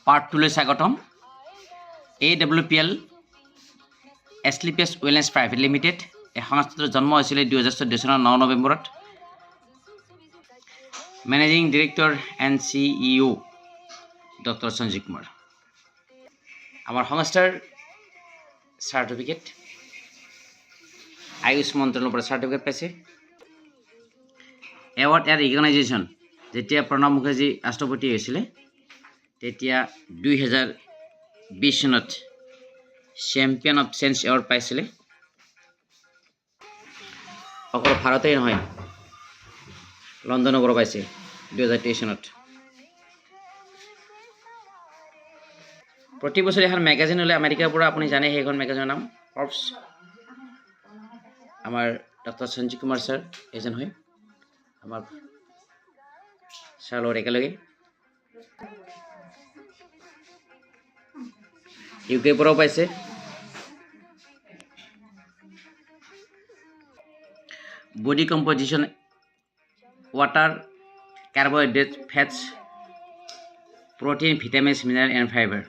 Part 2 লৈ স্বাগতম AWPL Asclepius wellness private limited এই সংস্থাটোৰ জন্ম হৈছিল 2014 চনৰ 9 নৱেম্বৰত managing director and CEO doctor Sanjeev Kumar আমাৰ সংস্থাৰ সাৰ্টিফিকেট আয়ুষ মন্ত্ৰালয়ৰ পৰা সাৰ্টিফিকেট পাইছে এৱাৰ্ড এণ্ড ৰিকগনাইজেশ্যন যেতিয়া প্ৰণৱ মুখাৰ্জী ৰাষ্ট্ৰপতি হৈছিল তেতিয়া 2020 চনত চেম্পিয়ন অফ চেঞ্জ এৱাৰ্ড পাইছিল অকল ভাৰতেই নহয় লণ্ডনৰ পাইছে 2023 চনত প্ৰতি বছৰে এখন মেগাজিন ওলাই আমেৰিকাৰ পৰা আপুনি জানে সেইখন মেগাজিনৰ নাম ফৰ্বছ আমাৰ ডক্টৰ সঞ্জীৱ কুমাৰ ছাৰ এজন হয় আমাৰ ছাৰ লগত একেলগে UK পৰাও পাইছে body composition water carbohydrates fats protein vitamins mineral and fiber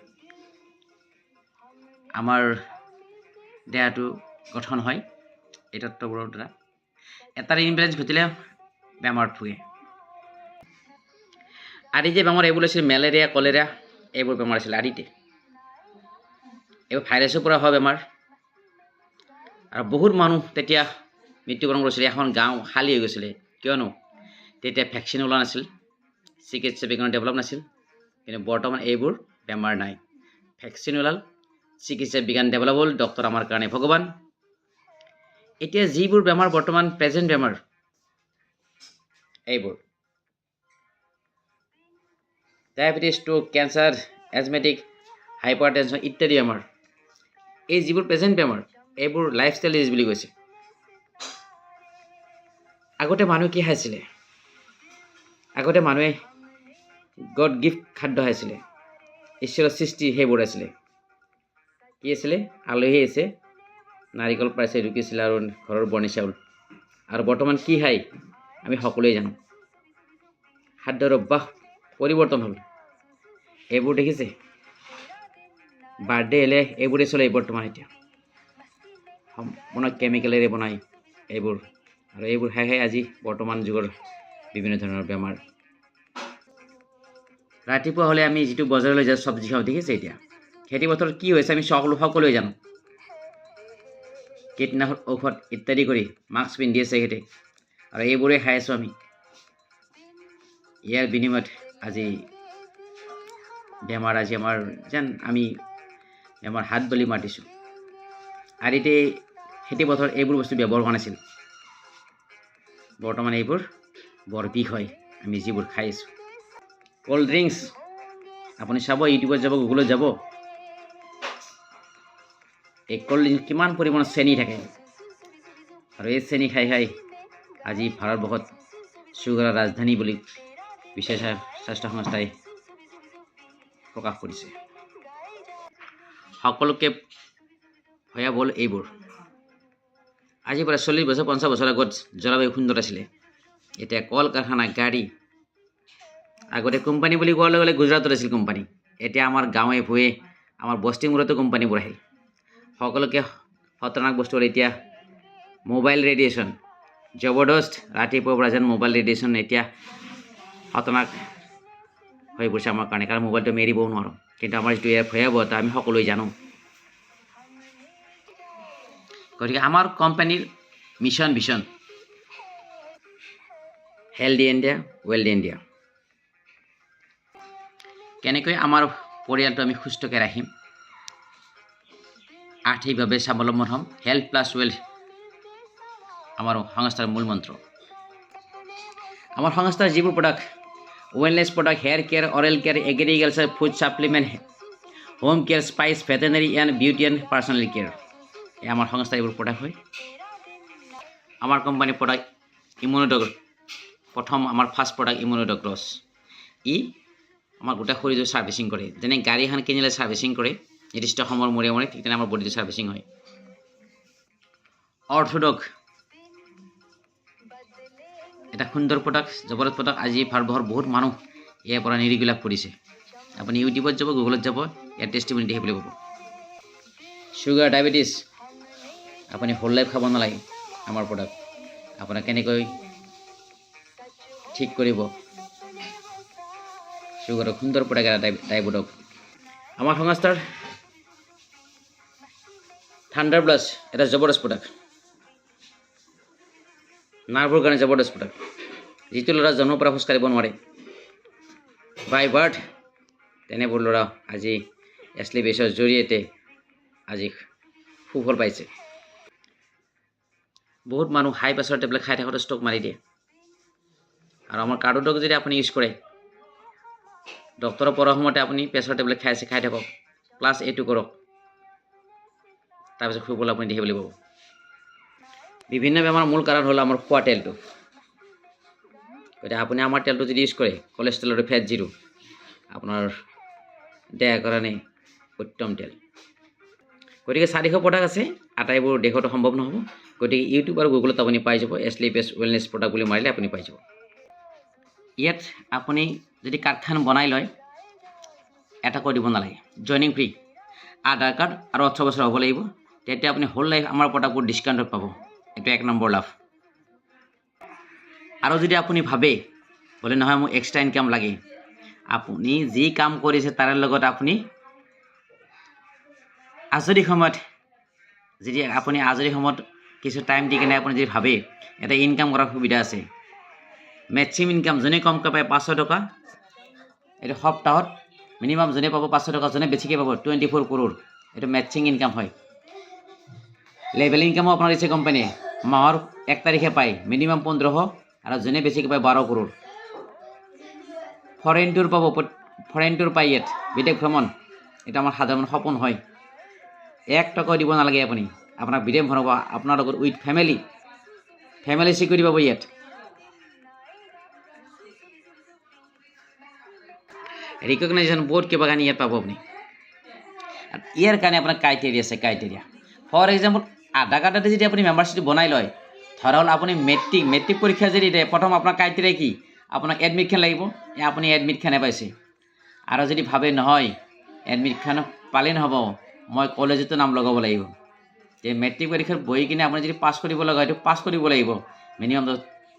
আমাৰ দেহটো গঠন হয় এই তত্ত্ববোৰৰ দ্বাৰা এটাৰ ইমবেলেন্স ঘটিলে বেমাৰ হয় আদি যে বেমাৰ এইবোৰ আছিল মেলেৰিয়া কলেৰা এইবোৰ বেমাৰ আছিল আদিতে এইবোৰ ভাইৰাছৰ পৰা হয় বেমাৰ আৰু বহুত মানুহ তেতিয়া মৃত্যুবৰণ কৰিছিল এখন গাঁও খালী হৈ গৈছিল কিয়নো তেতিয়া ভ্যাকচিন ওলোৱা নাছিল চিকিৎসা বিজ্ঞান ডেভেলপ নাছিল কিন্তু বৰ্তমান এইবোৰ বেমাৰ নাই ভ্যাকচিন ওলাল চিকিৎসা বিজ্ঞান ডেভেলপ হ'ল ডক্টৰ আমাৰ কাৰণে ভগৱান এতিয়া যিবোৰ বেমাৰ বৰ্তমান প্ৰেজেন্ট বেমাৰ এইবোৰ ডায়াবেটিস ষ্ট্ৰোক ক্যান্সাৰ এজমেটিক হাইপাৰটেনশন ইত্যাদি বেমাৰ এই যিবোৰ প্ৰেজেন্ট বেমাৰ এইবোৰ লাইফষ্টাইল ডিজিজ বুলি কৈছে আগতে মানুহ কি খাইছিল আগতে মানুহে গড গিফ্ট খাদ্য খাইছিল ঈশ্বৰৰ সৃষ্টি সেইবোৰ আছিল কি আছিল আলহী আছে নাৰিকল পাইছে ৰুকিছিল আৰু ঘৰৰ বৰ্ণি চাউল আৰু বৰ্তমান কি খাই আমি সকলোৱে জানো খাদ্যৰ অভ্যাস পৰিৱৰ্তন হ'ল এইবোৰ দেখিছে বাৰ্থডে হলে এইবোৰে চলে বৰ্তমান এতিয়া সম্পূৰ্ণ কেমিকেলেৰে বনাই এইবোৰ আৰু এইবোৰ খাই খাই আজি বৰ্তমান যুগৰ বিভিন্ন ধৰণৰ বেমাৰ ৰাতিপুৱা হলে আমি যিটো বজাৰলৈ যাওঁ চব্জি খাওঁ দেখিছে এতিয়া খেতি পথাৰত কি হৈছে আমি সকলোৱে জানো কীটনাশক ঔষধ ইত্যাদি কৰি মাস্ক পিন্ধি আছে খেতি আৰু এইবোৰে খাই আছো আমি ইয়াৰ বিনিময়ত আজি বেমাৰ আজি আমাৰ যেন আমি বেমাৰ হাত বলি মাতিছোঁ আদিতে খেতি পথাৰত এইবোৰ বস্তু ব্যৱহাৰ হোৱা নাছিল বৰ্তমান এইবোৰ বৰ বিষ হয় আমি যিবোৰ খাই আছোঁ কোল্ড ড্ৰিংকছ আপুনি চাব ইউটিউবত যাব গুগলত যাব এই কোল্ড ড্ৰিংক কিমান পৰিমাণৰ চেনি থাকে আৰু এই চেনি খাই খাই আজি ভাৰতবৰ্ষত চুগাৰৰ ৰাজধানী বুলি বিশ্ব স্বাস্থ্য সংস্থাই প্ৰকাশ কৰিছে সকলোকে ভয়াৱহ হ'ল এইবোৰ আজিৰ পৰা 40 বছৰ 50 বছৰ আগত জলবায়ু সুন্দৰ আছিলে এতিয়া কল কাৰখানা গাড়ী আগতে কোম্পানী বুলি কোৱাৰ লগে লগে গুজৰাটত আছিল কোম্পানী এতিয়া আমাৰ গাঁৱে ভূঞে আমাৰ বস্তিমূৰতো কোম্পানীবোৰ আহিল সকলোকে খতৰনাক বস্তু হ'ল এতিয়া মোবাইল ৰেডিয়েশ্যন জবৰদস্ত ৰাতিপুৱাৰ পৰা যেন মোবাইল ৰেডিয়েশ্যন এতিয়া খতৰনাক হৈ পৰিছে আমাৰ কাৰণে কাৰণ মোবাইলটো আমি এৰিবও নোৱাৰোঁ কিন্তু আমাৰ যিটো ইয়াৰ ভয়াৱহতা আমি সকলোৱে জানো গতিকে আমাৰ কোম্পানীৰ mission vision healthy India wealthy India কেনেকৈ আমাৰ পৰিয়ালটো আমি সুস্থকৈ ৰাখিম আৰ্থিকভাৱে স্বাৱলম্বন হ'ম হেল্থ প্লাছ ৱেল্থ আমাৰ সংস্থাৰ মূল মন্ত্ৰ আমাৰ সংস্থাৰ যিবোৰ product wellness product hair care oral care agriculture food supplement home care spice veterinary and beauty and personal care এই আমাৰ সংস্থাৰ এইবোৰ প্ৰডাক্ট হয় আমাৰ কোম্পানীৰ প্ৰডাক্ট ইমিউনোডগ প্ৰথম আমাৰ ফাৰ্ষ্ট প্ৰডাক্ট ইমিউনোডগ ক্ৰছ ই আমাৰ গোটেই শৰীৰটো ছাৰ্ভিচিং কৰে যেনে গাড়ী এখন কিনিলে ছাৰ্ভিচিং কৰে নিৰ্দিষ্ট সময়ৰ মূৰে মূৰে ঠিক তেনে আমাৰ বডিটো ছাৰ্ভিচিং হয় অৰ্থোডগ এটা সুন্দৰ প্ৰডাক্ট জবৰদস্ত প্ৰডাক্ট আজি ভাৰতবৰ্ষৰ বহুত মানুহ ইয়াৰ পৰা নিৰোগী লাভ কৰিছে আপুনি ইউটিউবত যাব, গুগলত যাব, ইয়াৰ টেষ্টিমনি দেখিবলৈ পাব। চুগাৰ, ডায়েবেটিছ, আপুনি হোল লাইফ খাব নালাগে। আমাৰ প্ৰডাক্ট আপোনাক কেনেকৈ ঠিক কৰিব, চুগাৰৰ সুন্দৰ প্ৰডাক্ট এটা ডায়েবেটিক। আমাৰ সংস্থাৰ থাণ্ডাৰ প্লাছ এটা জবৰদস্ত প্ৰডাক্ট, নাৰ্ভৰ কাৰণে জবৰদস্ত প্ৰডাক্ট। যিটো ল'ৰা জন্মৰ পৰা খোজ কাঢ়িব নোৱাৰে বাই বাৰ্থ, তেনেবোৰ ল'ৰা আজি এছলি বেছৰ জৰিয়তে আজি সুফল পাইছে। বহুত মানুহ হাই প্ৰেছাৰ টেবলেট খাই থাকোঁতে ষ্টক মাৰি দিয়ে। আৰু আমাৰ কাৰ্ডৰ যদি আপুনি ইউজ কৰে, ডক্টৰৰ পৰামৰ্শমতে আপুনি প্ৰেছাৰ টেবলেট খাই থাকক, প্লাছ এইটো কৰক, তাৰপিছত সুফল আপুনি দেখিবলৈ পাব। বিভিন্ন বেমাৰৰ মূল কাৰণ হ'ল আমাৰ খোৱা তেলটো। গতিকে আপুনি আমাৰ তেলটো যদি ইউজ কৰে, কলেষ্ট্ৰল আৰু ফেট জিৰো, আপোনাৰ দেহৰ কাৰণে উত্তম তেল। গতিকে 400 প্ৰডাক্ট আছে, আটাইবোৰ দেখাটো সম্ভৱ নহ'ব। গতিকে ইউটিউব আৰু গুগলত আপুনি পাই যাব, এছলি বেছ ৱেলনেছ প্ৰডাক্ট বুলি মাৰিলে আপুনি পাই যাব। ইয়াত আপুনি যদি কাৰ্ডখন বনাই লয়, এটা কৰি দিব নালাগে, জইনিং ফ্ৰী, আধাৰ কাৰ্ড আৰু 18 বছৰ হ'ব লাগিব। তেতিয়া আপুনি হোল লাইফ আমাৰ প্ৰডাক্টবোৰ ডিছকাউণ্টত পাব। এইটো 1 নম্বৰ লাভ। আৰু যদি আপুনি ভাবে বোলে নহয় মোক এক্সট্ৰা ইনকাম লাগে, আপুনি যি কাম কৰিছে তাৰে লগত আপুনি আজৰি সময়ত কিছু টাইম দি কিনে আপুনি যদি ভাবে এটা ইনকাম কৰাৰ সুবিধা আছে, মেক্সিমাম ইনকাম যোনে কমকৈ পায় 500 টকা, এইটো সপ্তাহত মিনিমাম যোনে পাব 500 টকা, যোনে বেছিকৈ পাব 24 কৰোৰ, এইটো মেক্সিমাম ইনকাম হয়। লেভেল ইনকামো আপোনাৰ দিছে কোম্পানীয়ে, মাহৰ 1 তাৰিখে পায় মিনিমাম 1500, আৰু যোনে বেছিকৈ পায় 12 কৰোৰ। ফৰেইন টুৰ পাব, ফৰেইন টুৰ পায় ইয়াত, বিদেশ ভ্ৰমণ, এটা আমাৰ সাধাৰণ সপোন হয়। 1 টকাও দিব নালাগে আপুনি, আপোনাক বিদেশ ভ্ৰমণ হ'ব আপোনাৰ লগত উইথ ফেমিলি চিকিউৰিটি পাব ইয়াত। ৰিকগনাইজেশ্যন বহুত কিবা কানি ইয়াত পাব আপুনি। আৰু ইয়াৰ কাৰণে আপোনাৰ ক্ৰাইটেৰিয়া আছে, ক্ৰাইটেৰিয়া ফৰ এক্সাম্পল আধাৰ কাৰ্ডতে যদি আপুনি মেম্বাৰশ্বিপ বনাই লয়, ধৰা হ'ল আপুনি মেট্ৰিক পৰীক্ষা যদি দিয়ে, প্ৰথম আপোনাৰ ক্ৰাইটেৰিয়া কি, আপোনাক এডমিটখন লাগিব, আপুনি এডমিটখনে পাইছে। আৰু যদি ভাবে নহয় এডমিটখন পালেই নহ'ব, মই কলেজতো নাম লগাব লাগিব, যে মেট্ৰিক পৰীক্ষাত বহি কিনে আপুনি যদি পাছ কৰিব লগা হয়, সেইটো পাছ কৰিব লাগিব, মিনিমাম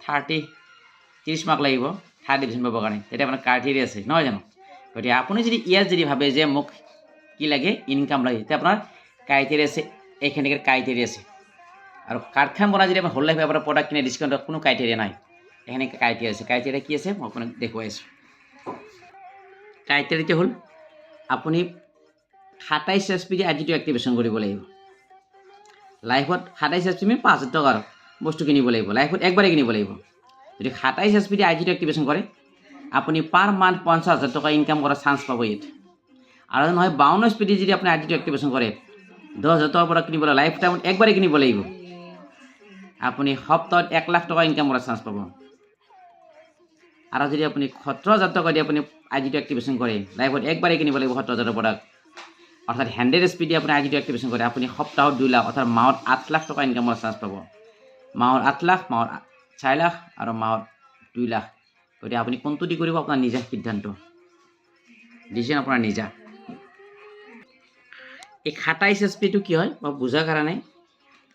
30 মাৰ্ক লাগিব থাৰ্ড ডিভিজন পাবৰ কাৰণে, তেতিয়া আপোনাৰ ক্ৰাইটেৰিয়া আছে, নহয় জানো? গতিকে আপুনি যদি ইয়াত যদি ভাবে যে মোক কি লাগে, ইনকাম লাগে, তেতিয়া আপোনাৰ ক্ৰাইটেৰিয়া আছে, এইখিনিকে ক্ৰাইটেৰিয়া আছে। আৰু কাৰ্ডখন বনাই যদি আপোনাৰ হোল লাইফ আপোনাৰ প্ৰডাক্ট কিনে ডিছকাউণ্টত কোনো ক্ৰাইটেৰিয়া নাই, এইখিনি ক্ৰাইটেৰিয়া আছে। ক্ৰাইটেৰিয়া কি আছে মই আপোনাক দেখুৱাই আছোঁ। ক্ৰাইটেৰিয়াটো হ'ল আপুনি 27 HP দি আইডিটো এক্টিভেশ্যন কৰিব লাগিব। লাইফত 27 HP 5,000 টকাৰ বস্তু কিনিব লাগিব, লাইফত একবাৰেই কিনিব লাগিব। যদি 27 HP দি আইডিটো এক্টিভেশ্যন কৰে, আপুনি পাৰ মান্থ 50,000 টকা ইনকাম কৰাৰ চান্স পাব ইয়াত। আৰু নহয় 52 SP দি যদি আপুনি আইডিটো এক্টিভেশ্যন কৰে, 10,000 টকাৰ পৰা কিনিব লাগিব, লাইফ টাইমত একবাৰেই কিনিব লাগিব, আপুনি সপ্তাহত 1 লাখ টকা ইনকাম কৰাৰ চান্স পাব। আৰু যদি আপুনি 17,000 টকা দি আপুনি আইডিটো এক্টিভেশ্যন কৰে, লাইফত একবাৰেই কিনিব লাগিব 17,000 প্ৰডাক্ট, অৰ্থাৎ 100 SP দি আপুনি আইডিটো এক্টিভেশ্যন কৰে, আপুনি সপ্তাহত 2 লাখ, অৰ্থাৎ মাহত 8 লাখ টকা ইনকাম কৰাৰ চান্স পাব। মাহত 8 লাখ, মাহত 4 লাখ, আৰু মাহত 2 লাখ। গতিকে আপুনি কোনটো দি কৰিব আপোনাৰ নিজা সিদ্ধান্ত, ডিচিশ্যন আপোনাৰ নিজা। এই 27 SPটো কি হয় মই বুজাৰ কাৰণে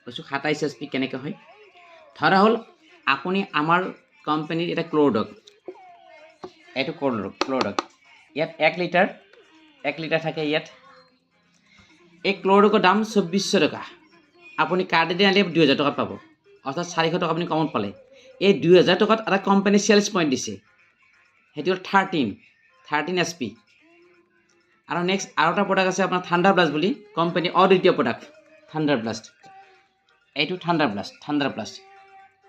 কৈছোঁ। 27 SP কেনেকৈ হয়, ধৰা হ'ল আপুনি আমাৰ কোম্পানীৰ এটা ক্ল'ডক, এইটো ক্ল'ডক, ইয়াত 1 লিটাৰ থাকে ইয়াত। এই ক্ল'ডকৰ দাম 2400 টকা, আপুনি কাৰ্ডেদি আনিলে 2,000 টকাত পাব, অৰ্থাৎ 400 টকা আপুনি কমত পালে। এই 2,000 টকাত এটা কোম্পানী চেলছ পইণ্ট দিছে, সেইটো হ'ল 13 SP। আৰু নেক্সট আৰু এটা প্ৰডাক্ট আছে আপোনাৰ থাণ্ডাৰ ব্লাষ্ট বুলি, কোম্পানী অদ্বিতীয় প্ৰডাক্ট থাণ্ডাৰ ব্লাষ্ট। এইটো থাণ্ডাৰ ব্লাষ্ট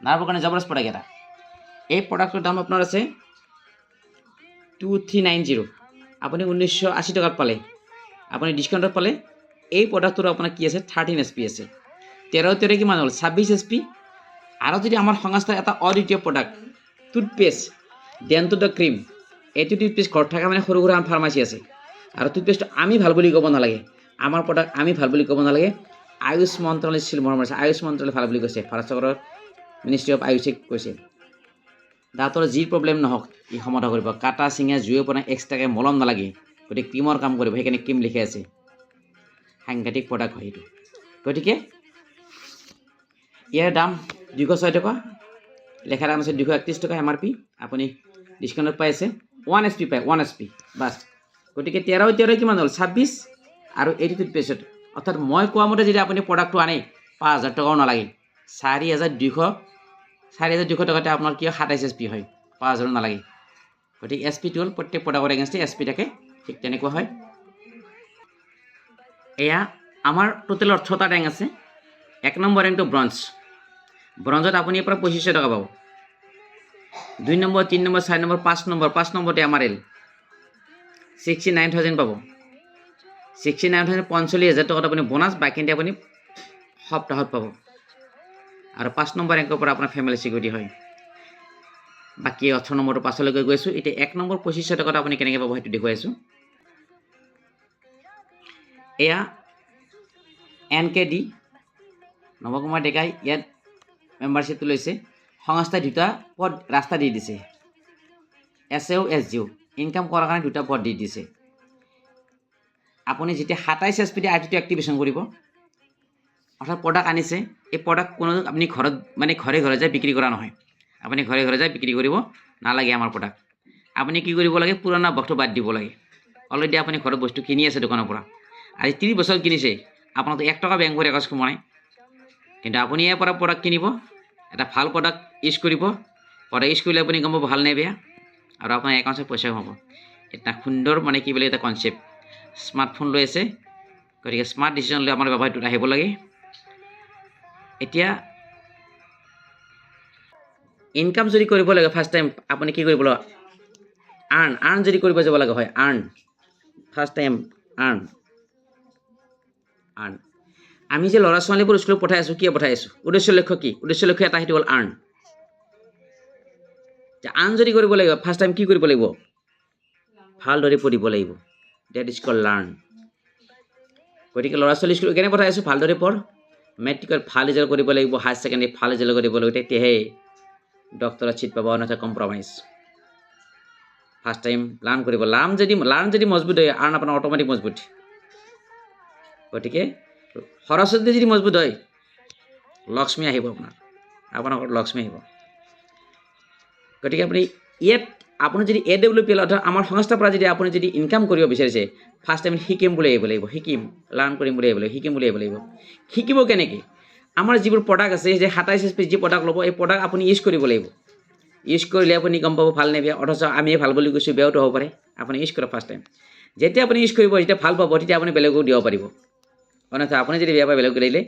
নাৰ্ভৰ কাৰণে জবৰদস্ত প্ৰডাক্ট এটা। এই প্ৰডাক্টৰ দাম আপোনাৰ আছে 2390, আপুনি 1980 টকাত পালে, আপুনি ডিছকাউণ্টত পালে। এই প্ৰডাক্টটোৰ আপোনাৰ কি আছে 13 SP আছে, 13 কিমান হ'ল 26 SP। আৰু যদি আমাৰ সংস্থাৰ এটা অদ্বিতীয় প্ৰডাক্ট টুথপেষ্ট ডেণ্টো দ্য ক্ৰীম, এইটো টুথপেষ্ট ঘৰত থকা মানে সৰু সুৰা ফাৰ্মাচী আছে। আৰু টুথপেষ্টটো আমি ভাল বুলি ক'ব নালাগে, আমাৰ প্ৰডাক্ট আমি ভাল বুলি ক'ব নালাগে, আয়ুষ মন্ত্ৰালয় ছিল মৰম আছে, আয়ুষ মন্ত্ৰালয় ভাল বুলি কৈছে, ভাৰত চৰকাৰৰ মিনিষ্ট্ৰী অফ আয়ুষে কৈছে। দাঁতৰ যি প্ৰব্লেম নহওক ই সমাধান কৰিব, কাটা চিঙা জুয়ে পৰা এক্সট্ৰাকৈ মলম নালাগে, গতিকে ক্ৰীমৰ কাম কৰিব, সেইকাৰণে ক্ৰীম লিখি আছে। সাংঘাতিক প্ৰডাক্ট হয় এইটো। গতিকে ইয়াৰ দাম 206 টকা, লেখাৰ দাম আছে 231 টকা MRP। আপুনি ডিছকাউণ্টত পাই আছে 1 SP পায়, 1 SP বাছ। গতিকে 13 কিমান হ'ল 26 আৰু 82 টুথপেষ্টত, অৰ্থাৎ মই কোৱা মতে যদি আপুনি প্ৰডাক্টটো আনে 5000 টকাও নালাগে, 4200 টকাতে আপোনাৰ কি 27 SP হয়, 5000 নালাগে। গতিকে SP-টো হ'ল প্ৰত্যেক প্ৰডাক্টৰ এগেইনষ্টে SP থাকে, ঠিক তেনেকুৱা হয়। এয়া আমাৰ টোটেল 18টা ৰেংক আছে। 1 নম্বৰ ৰেংকটো ব্ৰঞ্জ। ব্ৰঞ্জত আপুনি ইয়াৰ পৰা 2500 টকা পাব। 2 নম্বৰ, 3 নম্বৰ, 4 নম্বৰ, 5 নম্বৰ, 5 নম্বৰতে MRL 69,000 পাব। 69,000 45,000 টকাত আপুনি বোনাছ, বাকীখিনি আপুনি সপ্তাহত পাব। আৰু 5 নম্বৰ ৰেংকৰ পৰা আপোনাৰ ফেমিলি চিকিউৰিটি হয়। বাকী 18 নম্বৰটো পাছলৈকে গৈ আছোঁ। এতিয়া 1 নম্বৰ 2500 টকাত আপুনি কেনেকৈ পাব সেইটো দেখুৱাই আছোঁ। এয়া NKD নৱকুমাৰ ডেকাই ইয়াত মেম্বাৰশ্বিপটো লৈছে। সংস্থাই 2টা পদ ৰাস্তা দি দিছে, SAO SGO ইনকাম কৰাৰ কাৰণে 2টা পদ দি দিছে। আপুনি যেতিয়া 27 SP দি RTটো এক্টিভেশ্যন কৰিব, অৰ্থাৎ প্ৰডাক্ট আনিছে, এই প্ৰডাক্ট কোনো আপুনি ঘৰত মানে ঘৰে ঘৰে যাই বিক্ৰী কৰা নহয়। আপুনি ঘৰে ঘৰে যাই বিক্ৰী কৰিব নালাগে আমাৰ প্ৰডাক্ট। আপুনি কি কৰিব লাগে, পুৰণা বস্তু বাদ দিব লাগে। অলৰেডি আপুনি ঘৰত বস্তু কিনি আছে দোকানৰ পৰা, আজি 30 বছৰ কিনিছে, আপোনাৰতো 1 টকা বেংকৰ ৰেকৰ্ড সোমোৱা নাই। কিন্তু আপুনি ইয়াৰ পৰা প্ৰডাক্ট কিনিব, এটা ভাল প্ৰডাক্ট ইউজ কৰিব, প্ৰডাক্ট ইউজ কৰিলে আপুনি গম পাব ভাল নে বেয়া, আৰু আপোনাৰ একাউণ্টত পইচা সোমাব। এটা সুন্দৰ মানে কি বোলে এটা কনচেপ্ট। স্মাৰ্টফোন লৈ আছে, গতিকে স্মাৰ্ট ডিচিশ্যন লৈ আমাৰ ব্যৱসায়টোত আহিব লাগে। এতিয়া ইনকাম যদি কৰিব লাগে ফাৰ্ষ্ট টাইম, আপুনি কি কৰিব লাগে, আৰ্ণ যদি কৰিব যাব লাগে হয়, ফাৰ্ষ্ট টাইম আৰ্ণ। আমি যে ল'ৰা ছোৱালীবোৰ স্কুলত পঠাই আছোঁ, কিয় পঠাই আছোঁ, উদ্দেশ্য লক্ষ্য কি, উদ্দেশ্য লক্ষ্য এটা, সেইটো হ'ল আৰ্ণ। আৰ্ণ যদি কৰিব লাগিব ফাৰ্ষ্ট টাইম কি কৰিব লাগিব, ভালদৰে পঢ়িব লাগিব। That is called learn. গতিকে ল'ৰা ছোৱালী স্কুল কেনে পঠাই আছোঁ, ভালদৰে পঢ়, মেট্ৰিকত ভাল ৰিজাল্ট কৰিব লাগিব, হায়াৰ ছেকেণ্ডেৰী ভাল ৰিজাল্ট কৰিব লাগিব, তেতিয়াহে ডক্টৰত ছিট পাব, অন্যথা কম্প্ৰমাইজ। ফাৰ্ষ্ট টাইম লাৰ্ণ কৰিব। লাৰ্ণ যদি মজবুত হয়, আৰ্ণ আপোনাৰ অট'মেটিক মজবুত। গতিকে সৰস্বতী যদি মজবুত হয়, লক্ষ্মী আহিব, আপোনাৰ ঘৰত লক্ষ্মী আহিব। গতিকে আপুনি যদি AWPL অৰ্থাৎ আমাৰ সংস্থাৰ পৰা যদি আপুনি যদি ইনকাম কৰিব বিচাৰিছে, ফাৰ্ষ্ট টাইম শিকিম বুলি আহিব লাগিব, লাৰ্ণ কৰিম বুলি আহিব লাগিব, শিকিম বুলি আহিব লাগিব। শিকিব কেনেকৈ, আমাৰ যিবোৰ প্ৰডাক্ট আছে, যে 27 SP যি প্ৰডাক্ট ল'ব, এই প্ৰডাক্ট আপুনি ইউজ কৰিব লাগিব। ইউজ কৰিলে আপুনি গম পাব ভাল নে বেয়া, অথচ আমিয়ে ভাল বুলি কৈছোঁ, বেয়াওতো হ'ব পাৰে। আপুনি ইউজ কৰক ফাৰ্ষ্ট টাইম। যেতিয়া আপুনি ইউজ কৰিব, যেতিয়া ভাল পাব, তেতিয়া আপুনি বেলেগকো দিব পাৰিব। অন্যথা আপুনি যদি বেয়া পায়, বেলেগ দিলে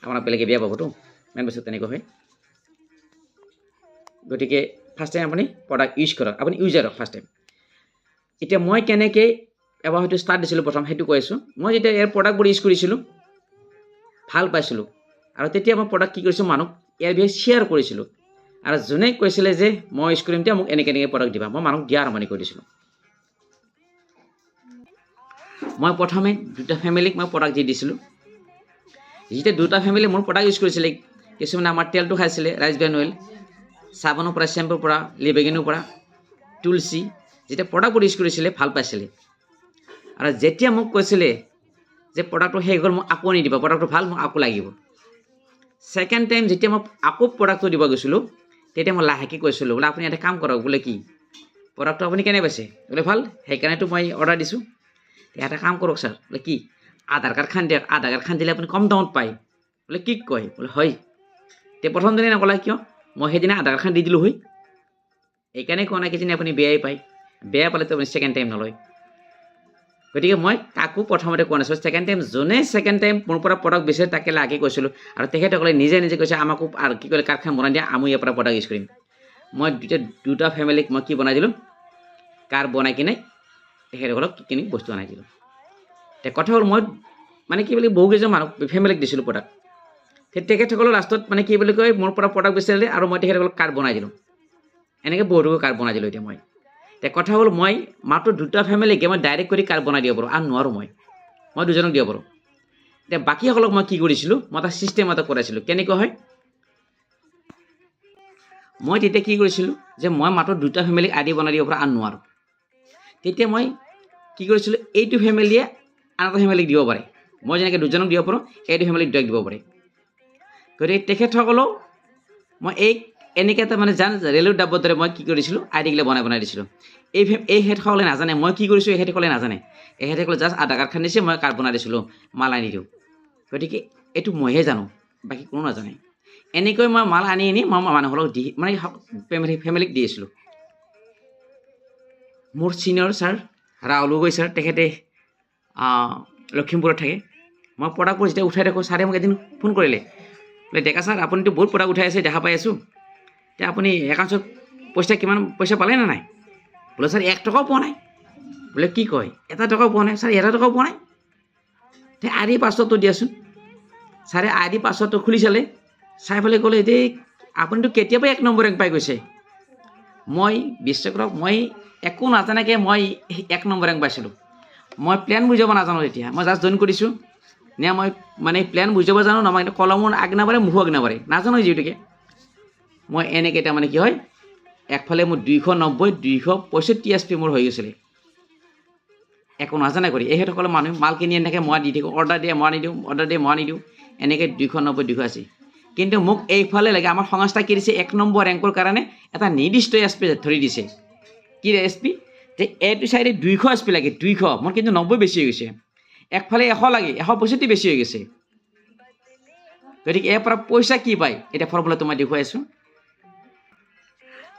আপোনাক বেলেগে বেয়া পাবতো, মেইন বস্তু তেনেকুৱা হয়। গতিকে ফাৰ্ষ্ট টাইম আপুনি প্ৰডাক্ট ইউজ কৰক, আপুনি ইউজাৰ হওক ফাৰ্ষ্ট টাইম। এতিয়া মই কেনেকৈ এবাৰ হয়তো ষ্টাৰ্ট দিছিলোঁ প্ৰথম, সেইটো কৈ আছোঁ। মই যেতিয়া ইয়াৰ প্ৰডাক্টবোৰ ইউজ কৰিছিলোঁ, ভাল পাইছিলোঁ, আৰু তেতিয়া মই প্ৰডাক্ট কি কৰিছোঁ, মানুহক ইয়াৰ বিষয়ে শ্বেয়াৰ কৰিছিলোঁ। আৰু যোনে কৈছিলে যে মই ইউজ কৰিম, তেতিয়া মোক এনেকৈ প্ৰডাক্ট দিবা, মই মানুহক দিয়া আৰম্ভণি কৰি দিছিলোঁ। মই প্ৰথমে 2টা ফেমিলিক মই প্ৰডাক্ট দি দিছিলোঁ। যেতিয়া 2টা ফেমিলি মোৰ প্ৰডাক্ট ইউজ কৰিছিলে, কিছুমানে আমাৰ তেলটো খাইছিলে, ৰাইচ ব্ৰেন অইল, চাবোনৰ পৰা, চেম্পুৰ পৰা, লিভেগিনৰ পৰা, তুলসী, যেতিয়া প্ৰডাক্টবোৰ ইউজ কৰিছিলে ভাল পাইছিলে। আৰু যেতিয়া মোক কৈছিলে যে প্ৰডাক্টটো শেষ হ'ল, মোক আকৌ নিদিবা, প্ৰডাক্টটো ভাল, মোক আকৌ লাগিব। ছেকেণ্ড টাইম যেতিয়া মই আকৌ প্ৰডাক্টটো দিব গৈছিলোঁ, তেতিয়া মই লাহেকৈ কৈছিলোঁ, বোলে আপুনি এটা কাম কৰক, বোলে কি প্ৰডাক্টটো আপুনি কেনে পাইছে, বোলে ভাল, সেইকাৰণেতো মই অৰ্ডাৰ দিছোঁ। এটা কাম কৰক ছাৰ, বোলে কি আধাৰ কাৰ্ড খান দিয়ক, আধাৰ কাৰ্ড খান দিলে আপুনি কম দামত পায়। বোলে কি কয়, বোলে হয়। তে প্ৰথম দিনে নকলা কিয়, মই সেইদিনা আধাৰ কাৰ্ড খান দি দিলোঁ হয়। এইকাৰণে কোৱা নাই কিজানি আপুনি বেয়াই পায়, বেয়া পালেতো আপুনি ছেকেণ্ড টাইম নলয়। গতিকে মই কাকো প্ৰথমতে কোৱা নাছিলোঁ, ছেকেণ্ড টাইম যোনে ছেকেণ্ড টাইম মোৰ পৰা প্ৰডাক্ট বিচাৰে তাকে লাগে কৈছিলোঁ। আৰু তেখেতসকলে নিজে কৈছে, আমাকো আৰু কি ক'লে, কাৰ্ডখন বনাই দিয়া, আমি ইয়াৰ পৰা প্ৰডাক্ট ইউজ কৰিম। মই 2টা ফেমিলিক মই কি বনাই দিলোঁ, কাৰ্ড বনাই কিনে তেখেতসকলক কিনি বস্তু আনাই দিলোঁ। এতিয়া কথা হ'ল, মই মানে কি বুলি বহুকেইজন মানুহ ফেমিলিক দিছিলোঁ প্ৰডাক্ট। তেখেতসকলৰ লাষ্টত মানে কি বুলি কয়, মোৰ পৰা প্ৰডাক্ট বিচাৰিলে আৰু মই তেখেতসকলক কাৰ্ড বনাই দিলোঁ। এনেকৈ বহুতকো কাৰ্ড বনাই দিলোঁ। এতিয়া এতিয়া কথা হ'ল, মই মাত্ৰ 2টা ফেমিলিকে মই ডাইৰেক্ট কৰি কাৰ্ড বনাই দিব পাৰোঁ, আৰু নোৱাৰোঁ। মই 2জনক দিব পাৰোঁ। এতিয়া বাকীসকলক মই কি কৰিছিলোঁ, মই এটা ছিষ্টেম এটা কৰাইছিলোঁ। কেনেকুৱা হয়, মই তেতিয়া কি কৰিছিলোঁ, যে মই মাত্ৰ 2টা ফেমিলিক আইডি বনাই দিব পাৰোঁ, আৰু নোৱাৰোঁ। তেতিয়া মই কি কৰিছিলোঁ, এইটো ফেমিলিয়ে আন এটা ফেমিলিক দিব পাৰে। মই যেনেকৈ দুজনক দিব পাৰোঁ, এইটো ফেমিলিক দুটাক দিব পাৰে। গতিকে তেখেতসকলেও মই এনেকৈ এটা মানে ৰেলৰ ডাব্বৰ দৰে মই কি কৰিছিলোঁ, আইডিগিলা বনাই দিছিলোঁ। এখেতসকলে নাজানে মই কি কৰিছোঁ, এখেতসকলে নাজানে। এখেতসকলে জাষ্ট আধাৰ কাৰ্ডখন দিছে, মই কাৰ্ড বনাই দিছিলোঁ, মাল আনি দিওঁ। গতিকে এইটো মইহে জানো, বাকী কোনো নাজানে। এনেকৈ মই মাল আনি মই মানুহসকলক দি মানে ফেমিলিক দি আছিলোঁ। মোৰ senior sir Rahul Gogoi sir, তেখেতে লখিমপুৰত থাকে। মই প্ৰডাক্টবোৰ যেতিয়া উঠাই থাকোঁ, ছাৰে মোক এদিন ফোন কৰিলে, বোলে ডেকা ছাৰ আপুনিতো বহুত প্ৰডাক্ট উঠাই আছে, দেখা পাই আছোঁ, এতিয়া আপুনি একাউণ্টছত কিমান পইচা পালে নে নাই? বোলে ছাৰ 1 টকাও পোৱা নাই। বোলে কি কয়, 1 টকাও পোৱা নাই? ছাৰ 1 টকাও পোৱা নাই? তে আইডি পাছৱৰ্ডটো দিয়াচোন। ছাৰে আইডি পাছৱৰ্ডটো খুলি চালে, চাই পেলাই ক'লে, এতিয়া আপুনিতো কেতিয়াবাই 1 নম্বৰ ৰেংক পাই গৈছে। মই বিশ্বাস কৰক, মই একো নাজানাকৈ মই 1 নম্বৰ ৰেংক পাইছিলোঁ। মই প্লেন বুজাব নাজানো তেতিয়া, মই জাষ্ট জইন কৰিছোঁ। নে মই মানে প্লেন বুজাব জানো না, মই কলমৰ আগ নাবাৰে মুখো আগ নাবাৰে নাজানো যিহেতুকে। মই এনেকৈ তাৰমানে কি হয়, একফালে মোৰ 290 265 SP মোৰ হৈ গৈছিলে, একো নাজানে কৰি। এখেতসকলে মানুহ মাল কিনি আনি থাকে, মই দি থাকোঁ, অৰ্ডাৰ দিয়ে মই আনি দিওঁ, অৰ্ডাৰ দিয়ে মই আনি দিওঁ, এনেকৈ 290 280। কিন্তু মোক এইফালে লাগে, আমাৰ সংস্থা কি দিছে, 1 নম্বৰ ৰেংকৰ কাৰণে এটা নিৰ্দিষ্ট SP ধৰি দিছে। কি SP? যে এইটো চাইডে 200 SP লাগে, 200। মোৰ কিন্তু 90 বেছি হৈ গৈছে। একফালে 100 লাগে, 165 বেছি হৈ গৈছে। গতিকে ইয়াৰ পৰা পইচা কি পায়, এতিয়া ফৰ্মুলাটো মই দেখুৱাই আছোঁ।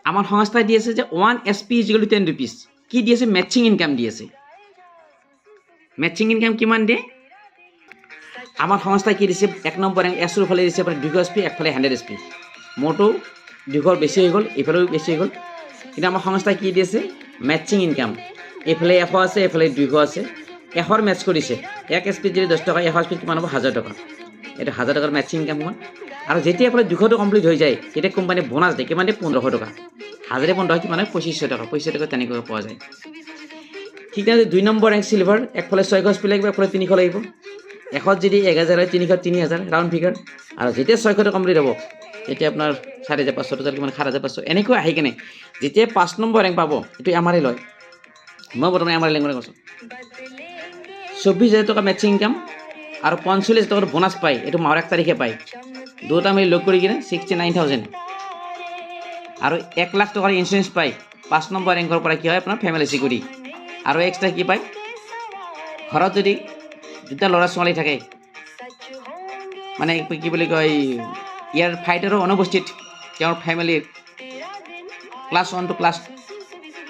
আমাৰ সংস্থাই দি আছে যে 1 SP = 10 rupees। কি দি আছে? মেটচিং ইনকাম দি আছে। মেটচিং ইনকাম কিমান দিয়ে? আমাৰ সংস্থাই কি দিছে, 1 নম্বৰ ৰেংক এছৰ ফালে দিছে আপোনাৰ 200 SP, একফালে 100 SP। মোৰতো 200 বেছি হৈ গ'ল, এইফালেও বেছি হৈ গ'ল। কিন্তু আমাৰ সংস্থাই কি দিছে? Matching income. এইফালে 100 আছে, এইফালে 200 আছে। 100ৰ মেটচ কৰিছে। 1 SP যদি 10 টকা, 100 SP কিমান হ'ব? 1000 টকা। এইটো 1000 টকাৰ মেটচিং ইনকাম কিমান? আৰু যেতিয়া এইফালে 200টো কমপ্লিট হৈ যায়, তেতিয়া কোম্পানীয়ে বোনাছ দিয়ে, কিমান দিয়ে? 1500 টকা। 1000 1500 কিমান হয়? 2500 টকা। 2500 টকা তেনেকৈ পোৱা যায়। ঠিক তেনেদৰে 2 নম্বৰ ৰেংক চিলভাৰ, একফালে 600 SP লাগিব, একফালে 300 লাগিব। 100 যদি 1000 হয়, 300 3000 ৰাউণ্ড ফিগাৰ। আৰু যেতিয়া 600টো কমপ্লিট হ'ব, তেতিয়া আপোনাৰ 4500 কিমান? 7500। এনেকৈ আহি কেনে যেতিয়া 5 নম্বৰ ৰেংক পাব, এইটো আমাৰে লয়, মই বৰ্তমান আমাৰ লেংগুৱেজ কৈছোঁ, 24000 টকা মেটচিং ইনকাম আৰু 45000 টকাৰ বোনাছ পায়। এইটো মাহৰ 1 তাৰিখে পায়। দুটা মিলি লগ কৰি কিনে 69000 আৰু 1 লাখ টকাৰ ইঞ্চুৰেঞ্চ পায়। 5 নম্বৰ ৰেংকৰ পৰা কি হয়, আপোনাৰ ফেমিলি চিকিউৰিটি। আৰু এক্সট্ৰা কি পায়, ঘৰত যদি 2টা ল'ৰা ছোৱালী থাকে, মানে কি বুলি কয়, ইয়াৰ ফাইটাৰৰ অনুপস্থিত তেওঁৰ ফেমিলিৰ ক্লাছ 1 to ক্লাছ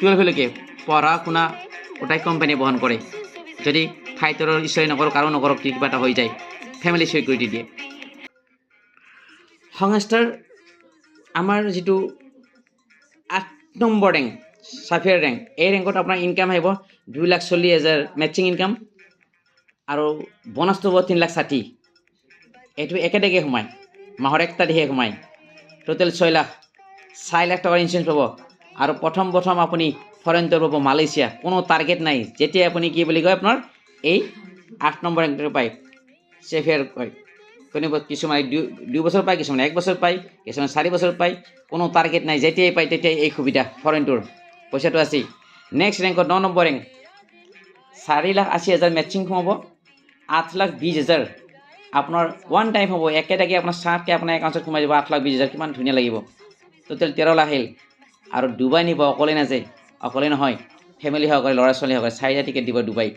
12লৈকে পঢ়া শুনা গোটাই কোম্পানীয়ে বহন কৰে। যদি ফাইটাৰৰ ইচ্ছাই নকৰক, কাৰো নকৰক, কিবা এটা হৈ যায়, ফেমিলি চিকিউৰিটি দিয়ে। সংস্থাৰ আমাৰ যিটো 8 নম্বৰ ৰেংক, ছাফিয়াৰ ৰেংক, এই ৰেংকত আপোনাৰ ইনকাম আহিব 2,40,000 মেটচিং ইনকাম আৰু বোনাছটো হ'ব 3,60,000। এইটো একেলগে সোমায়, মাহৰ 1 তাৰিখে সোমায়। টোটেল 6 লাখ। 4 লাখ টকাৰ ইঞ্চুৰেঞ্চ পাব। আৰু প্ৰথম আপুনি ফৰেন টুৰ পাব, মালয়েছিয়া। কোনো টাৰ্গেট নাই, যেতিয়া আপুনি কি বুলি কয়, আপোনাৰ এই 8 নম্বৰ ৰেংকটো পায়, চেফিয়াৰ কয়। কিছুমানে 2 বছৰ পায়, কিছুমানে 1 বছৰ পায়, কিছুমানে 4 বছৰ পায়। কোনো টাৰ্গেট নাই, যেতিয়াই পায় তেতিয়াই এই সুবিধা, ফৰেন টুৰ পইচাটো আছেই। নেক্সট ৰেংকত 9 নম্বৰ ৰেংক, 4,80,000 মেটচিং সোমাব, 8,20,000 আপোনাৰ ওৱান টাইম হ'ব, একেটাকে আপোনাৰ চাটকৈ আপোনাৰ একাউণ্টত সোমাই যাব। 8,20,000 কিমান ধুনীয়া লাগিব। টোটেল 13 লাখ আহিল। আৰু ডুবাই নিব, অকলে নাযায়, অকলে নহয়, ফেমিলি সহকাৰে, ল'ৰা ছোৱালী সহকাৰে 4টা টিকেট দিব ডুবাই।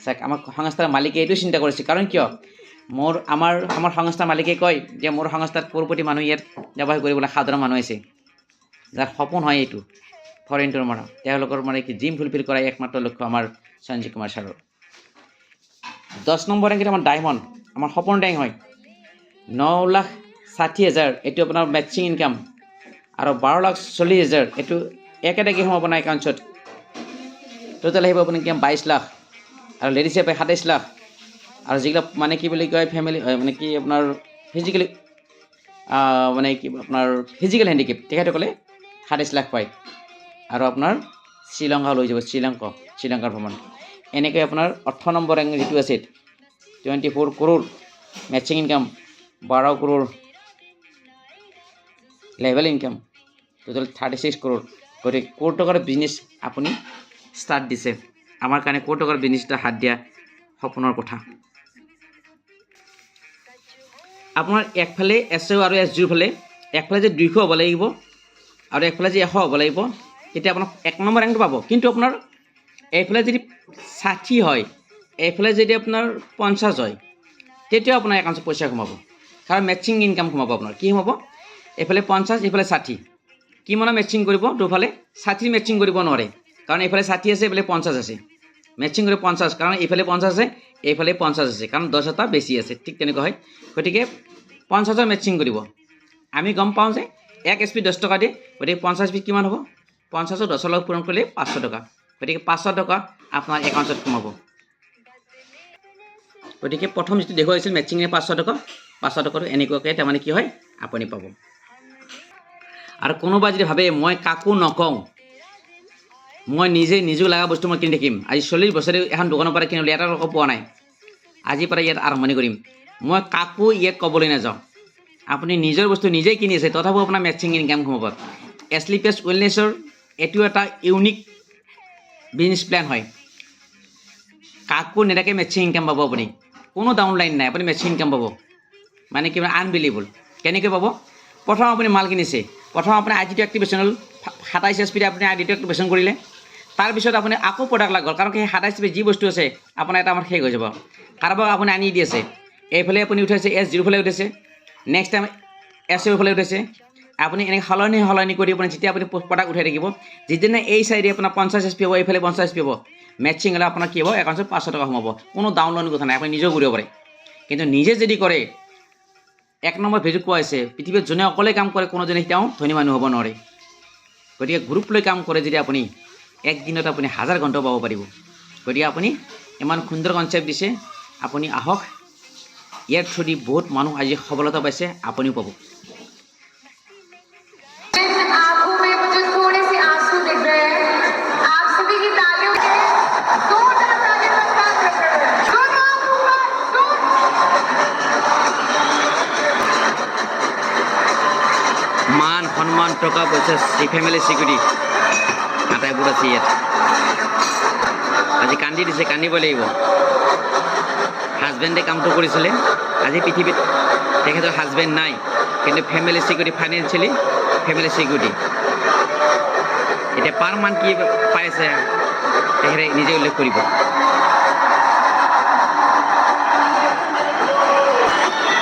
চাওক, আমাৰ সংস্থাৰ মালিকে এইটো চিন্তা কৰিছে। কাৰণ কিয়, আমাৰ সংস্থাৰ মালিকে কয় যে মোৰ সংস্থাত কোটিপতি মানুহ ইয়াত ব্যৱসায় কৰিবলৈ সাধাৰণ মানুহ আছে, যাৰ সপোন হয় এইটো ফৰেন টুৰ মাৰা। তেওঁলোকৰ মানে কি ড্ৰিম ফুলফিল কৰা একমাত্ৰ লক্ষ্য আমাৰ সঞ্জীৱ কুমাৰ ছাৰৰ। 10 নম্বৰ ৰেংকত আমাৰ ডায়মণ্ড, আমাৰ সপোন ৰেংক হয়, 9,60,000 এইটো আপোনাৰ মেটচিং ইনকাম। আৰু 12,40,000 এইটো একেটাকে সোমাব আপোনাৰ একাউণ্টছত। টোটেল আহিব আপুনি কিমান? 22 লাখ। আৰু লেডিছে পায় 27 লাখ। আৰু যিবিলাক মানে কি বুলি কয়, ফেমিলি মানে কি আপোনাৰ ফিজিকেলি মানে কি আপোনাৰ ফিজিকেল হেণ্ডিকেপ, তেখেতসকলে 27 লাখ পায়। আৰু আপোনাৰ শ্ৰীলংকা লৈ যাব, শ্ৰীলংকাৰ ভ্ৰমণ। এনেকৈ আপোনাৰ 18 নম্বৰ ৰেংক যিটো আছে, 24 crore matching income, 12 crore level income, total 36 crore। গতিকে কোটি টকাৰ বিজনেছ আপুনি ষ্টাৰ্ট দিছে আমাৰ কাৰণে কোটি টকাৰ বিজনেছটা হাত দিয়া সপোনৰ কথা আপোনাৰ একফালে এছও আৰু এছজিৰ ফালে একফালে যে 200 হ'ব লাগিব আৰু একফালে যে 100 হ'ব লাগিব তেতিয়া আপোনাৰ 1 নম্বৰ ৰেংকটো পাব কিন্তু আপোনাৰ এইফালে যদি 60 হয় এইফালে যদি আপোনাৰ 50 হয় তেতিয়া আপোনাৰ একাউণ্টত পইচা কমাব কাৰণ মেচিং ইনকাম কমাব আপোনাৰ কি হ'ব এইফালে 50 এইফালে 60 কি মানে মেচিং কৰিব দুফালে 60 মেচিং কৰিব নোৱাৰে কাৰণ এইফালে 60 আছে এইফালে 50 আছে মেচিং কৰি 50 কাৰণ এইফালে 50 আছে এইফালে 50 আছে কাৰণ 10 টা বেছি আছে ঠিক তেনেকুৱা হয় গতিকে 50 মেচিং কৰিব আমি গম পাওঁ যে 1 এছপি 10 টকা দিয়ে গতিকে 50 এছপি কিমান হ'ব 50 10 লগত পূৰণ কৰিলে 500 টকা গতিকে 500 টকা আপোনাৰ একাউণ্টত কমাব গতিকে প্ৰথম যেটো দেখুৱাইছিল মেচিংয়ে 500 টকা 500 টকাটো এনেকুৱাকৈ তাৰমানে কি হয় আপুনি পাব আৰু কোনোবা যদি ভাবে মই কাকো নকওঁ মই নিজে লাগা বস্তু মই কিনি থাকিম আজি 40 বছৰে এখন দোকানৰ পৰা কিনিলে এটা টকা পোৱা নাই আজি পৰা ইয়াত আৰম্ভণি কৰিম মই কাকো ইয়াত ক'বলৈ নাযাওঁ আপুনি নিজৰ বস্তু নিজেই কিনি আছে তথাপিও আপোনাৰ মেচিং ইনকাম কমাব এছলিপেছ ৱেলনেছৰ এটো এটা ইউনিক বিজনেছ প্ল্যান হয় কাকো নেদাকে মেচিং ইনকাম পাব আপুনি কোনো ডাউনলাইন নাই আপুনি মেচিং ইনকাম পাব মানে কি আনবিলিভেবল কেনেকৈ পাব প্ৰথম আপুনি মাল কিনিছে প্ৰথম আপুনি আইডিটো এক্টিভেশ্যন হ'ল 27 এছপিতে আপুনি আইডিটো এক্টিভেশ্যন কৰিলে তাৰপিছত আপুনি আকৌ প্ৰডাক্ট লাগল কাৰণ সেই 27 এছপি যি বস্তু আছে আপোনাৰ এটা আমাৰ শেষ হৈ যাব কাৰোবাক আপুনি আনি দি আছে এইফালে আপুনি উঠাইছে S0 ফালে উঠাইছে নেক্সট টাইম S0 ফালে উঠাইছে আপুনি এনে হলনি কৰি আপুনি যেতিয়া আপুনি প্ৰডাক্ট উঠাই থাকিব যিদিনা এই চাইডে আপোনাৰ 50 এছপি হ'ব এইফালে 50 এছপি হ'ব মেচিং হ'লে আপোনাৰ কি হ'ব একাউণ্টত 500 টকা সোমাব কোনো ডাউনলোড কথা নাই আপুনি নিজেও কৰিব পাৰে কিন্তু নিজে যদি কৰে 1 নম্বৰ ভিডিঅ কোৱা আছে পৃথিৱীত যোনে অকলে কাম কৰে কোনোজনে তেওঁ ধনী মানুহ হ'ব নোৱাৰে গতিকে গ্ৰুপ লৈ কাম কৰে যদি আপুনি একদিনত আপুনি 1000 ঘণ্টা পাব পাৰিব গতিকে আপুনি ইমান সুন্দৰ কনসেপ্ট দিছে আপুনি আহক ইয়াৰ থ্ৰুদি বহুত মানুহ আজি সফলতা পাইছে আপুনিও পাব মান সন্মান টকা পইচা ফ্যামিলি সিকিউরিটি আটাইবোৰ আছে ইয়াত আজি কান্দি দিছে কান্দিব লাগিব হাজবেণ্ডে কামটো কৰিছিলে আজি পৃথিৱীত তেখেতৰ হাজবেণ্ড নাই কিন্তু ফ্যামিলি সিকিউৰিটি ফাইনেন্সিয়ালি ফ্যামিলি সিকিউৰিটি এতিয়া পাৰ মান কি পাইছে তেখেতে নিজে উল্লেখ কৰিব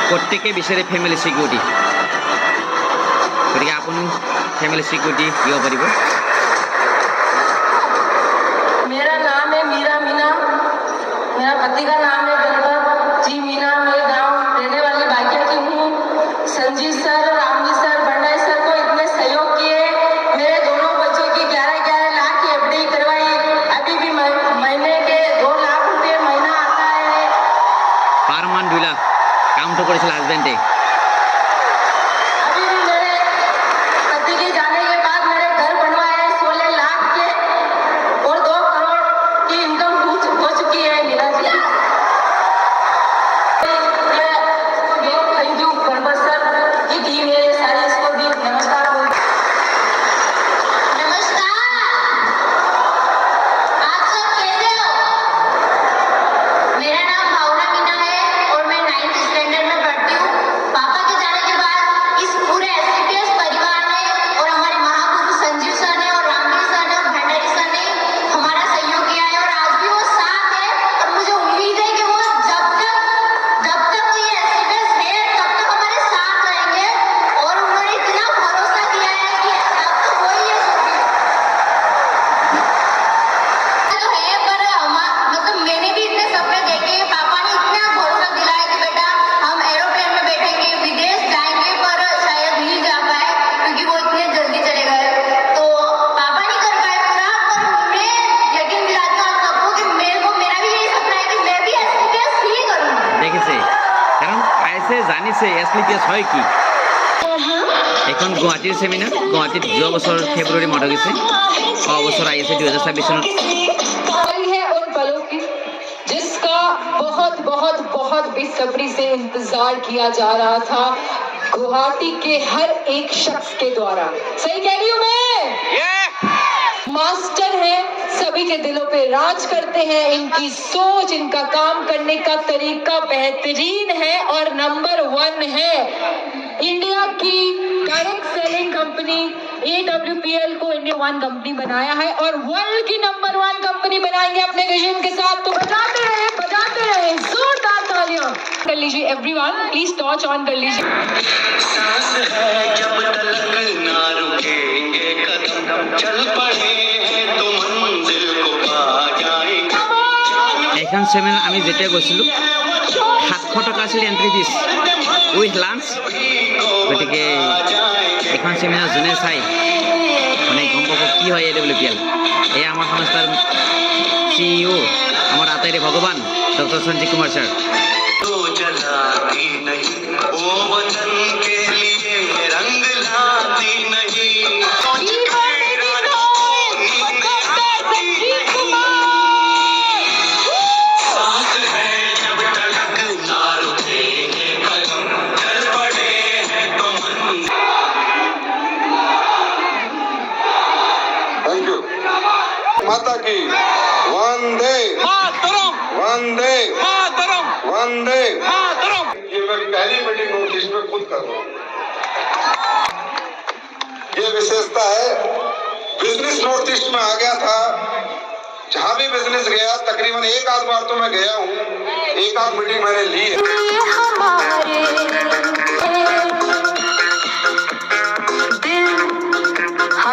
প্ৰত্যেকে বিচাৰে ফ্যামিলি সিকিউৰিটি গতিকে আপুনি फैमिली सिक्योरिटी দিব পাৰিব मेरा नाम है मीरा मीना मेरा पति का नाम है गणपत जी मीना मैं गांव रहने वाली बाकिया की हूँ Sanjeev sir Ramji sir Bhandari sir को इतने सहयोग किए मेरे दोनों बच्चों की 11 लाख की एफडी करवाई अभी भी महीने के 2 लाख रुपए महीना आता है पार मान 2 लाख काम तो কৰিছিল হাজবেণ্ডে জানিছে এছলিপিএছ হয় কি এখন গুৱাহাটীৰ সেমিনাৰ গুৱাহাটীত যোৱা বছৰ ফেব্ৰুৱাৰী মাহত গৈছে অবছৰ আহিছে 2026 চনত है उन पलों की जिसका बहुत बहुत बहुत बेसब्री से इंतजार किया जा रहा था गुवाहाटी के हर एक शख्स के द्वारा सही कह रही हूँ मैं मास्टर है सभी के दिलों पे राज करते हैं। इनकी सोच, इनका काम करने का तरीका बेहतरीन है और नंबर 1 है। इंडिया की डायरेक्ट सेलिंग कंपनी AWPL को इंडिया 1 कंपनी बनाया है और वर्ल्ड की नंबर 1 कंपनी बनाएंगे अपने विजन के साथ। तो बजाते रहे जोरदार तालियां कर लीजिए। एवरीवन प्लीज टॉर्च ऑन कर लीजिए। सांस है जब तलक ना रुकेंगे कदम, चल पड़े हैं तो मंजिल को पा जाएंगे। এখন সেমিনার আমি যেতিয়া গৈছিলোঁ 700 টকা আছিল এণ্ট্ৰি ফিজ উইথ লাঞ্চ। গতিকে এখন সেমিনাৰ যোনে চাই মানে গম পাব কি হয় AWPL। এয়া আমাৰ সংস্থাৰ CEO আমাৰ আটাইৰে ভগৱান ডক্টৰ সঞ্জীৱ কুমাৰ ছাৰ। तो जलाती नहीं वो वतन के लिए रंग लाती नहीं। सांस है जब तलक ना रुकेंगे कदम, चल पड़े हैं तो मंजिल। Thank you. माता की वंदे वंदे वंदे। ये मैं पहली मीटिंग नोटिस में खुद कर रहा हूँ। ये विशेषता है, बिजनेस नॉर्थ ईस्ट में आ गया था। जहाँ भी बिजनेस गया तकरीबन एक आध बार तो मैं गया हूँ, एक आध मीटिंग मैंने ली है।